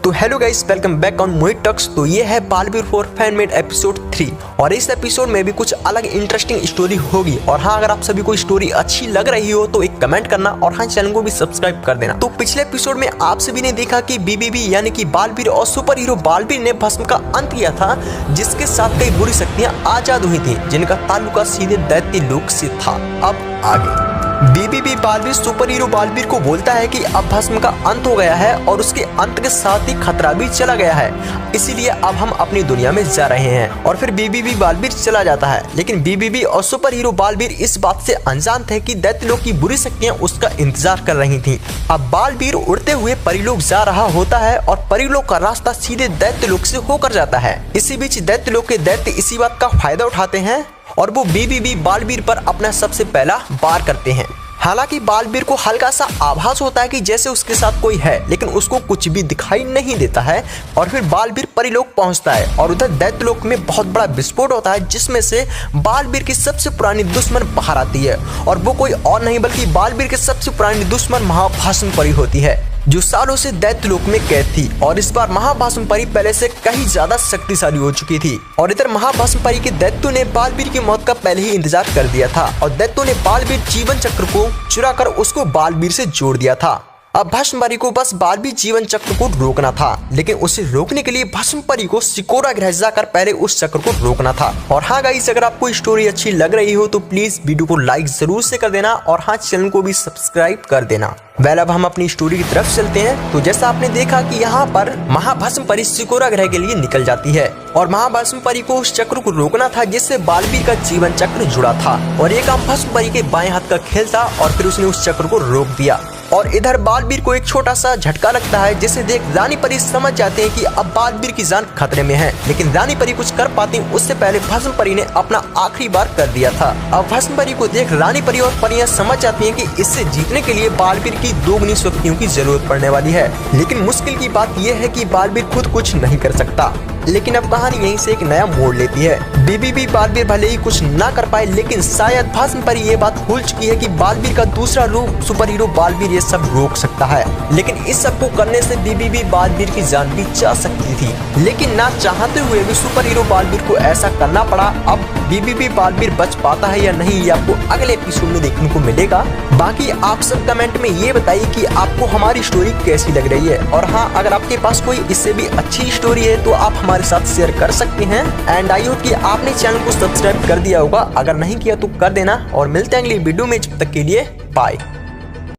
तो hello guys, welcome back on Mohit talks. तो ये है बालवीर 4 फैन मेड एपिसोड 3 और इस एपिसोड में भी कुछ अलग इंटरेस्टिंग स्टोरी होगी। और हाँ, अगर आप सभी को स्टोरी अच्छी लग रही हो तो एक कमेंट करना और हाँ, चैनल को भी सब्सक्राइब कर देना। तो पिछले एपिसोड में आप सभी ने देखा कि बीबीबी यानी कि बालवीर और सुपर हीरो बालवीर ने भस्म का अंत किया था, जिसके साथ कई बुरी शक्तियां आजाद हुई थी, जिनका ताल्लुक सीधे दैत्य लोक से था। अब आगे BBB Baalveer super hero Baalveer को बोलता है कि अब भस्म का अंत हो गया है और उसके अंत के साथ ही खतरा भी चला गया है, इसीलिए अब हम अपनी दुनिया में जा रहे हैं। और फिर बीबीबी बालवीर चला जाता है, लेकिन बीबीबी और सुपर हीरो बालवीर इस बात से अनजान थे कि दैत्यलोक की बुरी शक्तियां उसका इंतजार कर रही थी। अब बालवीर उड़ते हुए परीलोक जा रहा होता है और परीलोक का रास्ता सीधे दैत्यलोक से होकर जाता है। इसी बीच दैत्यलोक के दैत्य इसी बात का फायदा उठाते हैं और वो बीबीबी बालवीर पर अपना सबसे पहला वार करते हैं। हालांकि बालवीर को हल्का सा आभास होता है कि जैसे उसके साथ कोई है, लेकिन उसको कुछ भी दिखाई नहीं देता है। और फिर बालवीर परीलोक पहुंचता है और उधर दैत्यलोक में बहुत बड़ा विस्फोट होता है, जिसमें से बालवीर की सबसे पुरानी दुश्मन बाहर आती है। और वो कोई और नहीं बल्कि बालवीर की सबसे पुरानी दुश्मन महाभस्म परी होती है, जो सालों से दैत्यलोक में कैद थी। और इस बार महाभस्म परी पहले से कहीं ज्यादा शक्तिशाली हो चुकी थी। और इधर महाभस्म परी के दैत्यों ने बालवीर की मौत का पहले ही इंतजार कर दिया था और दैत्यों ने बालवीर जीवन चक्र को चुराकर उसको बालवीर से जोड़ दिया था। अब भस्म परी को बस बालवीर जीवन चक्र को रोकना था, लेकिन उसे रोकने के लिए भस्म परी को सिकोरा ग्रह जाकर पहले उस चक्र को रोकना था। और हाँ गाइस, अगर आपको स्टोरी अच्छी लग रही हो तो प्लीज वीडियो को लाइक जरूर से कर देना और हाँ, चैनल को भी सब्सक्राइब कर देना। अब हम अपनी स्टोरी की तरफ चलते हैं। तो जैसा आपने देखा कि यहाँ पर महाभस्म परी सिकोरा ग्रह के लिए निकल जाती है और महाभस्म परी को उस चक्र को रोकना था जिससे बालवीर का जीवन चक्र जुड़ा था। और ये काम भस्म परी के बाएं हाथ का खेल था और फिर उसने उस चक्र को रोक दिया। और इधर बालवीर को एक छोटा सा झटका लगता है, जिसे देख रानी परी समझ जाते हैं कि अब बालवीर की जान खतरे में है। लेकिन रानी परी कुछ कर पाती उससे पहले भस्म परी ने अपना आखिरी बार कर दिया था। अब भस्म परी को देख रानी परी और परियां समझ जाती हैं कि इससे जीतने के लिए बालवीर की दोगुनी शक्तियों की जरूरत पड़ने वाली है। लेकिन मुश्किल की बात यह है कि बालवीर खुद कुछ नहीं कर सकता। लेकिन अब कहानी यहीं से एक नया मोड़ लेती है। बीबीबी बालवीर भले ही कुछ ना कर पाए, लेकिन शायद भस्म परी ये बात भूल चुकी है कि बालवीर का दूसरा रूप सुपर हीरो बालवीर ये सब रोक सकता है। लेकिन इस सब को करने से बीबीबी बालवीर की जान भी जा सकती थी, लेकिन ना चाहते हुए भी सुपर हीरो बालवीर को ऐसा करना पड़ा। अब बीबीबी बालवीर बच पाता है या नहीं, ये आपको अगले एपिसोड में देखने को मिलेगा। बाकी आप सब कमेंट में ये बताइए कि आपको हमारी स्टोरी कैसी लग रही है। और हाँ, अगर आपके पास कोई इससे भी अच्छी स्टोरी है तो आप हमारे साथ शेयर कर सकते हैं। एंड आई होप कि आपने चैनल को सब्सक्राइब कर दिया होगा, अगर नहीं किया तो कर देना। और मिलते हैं अगली वीडियो में, जब तक के लिए बाय।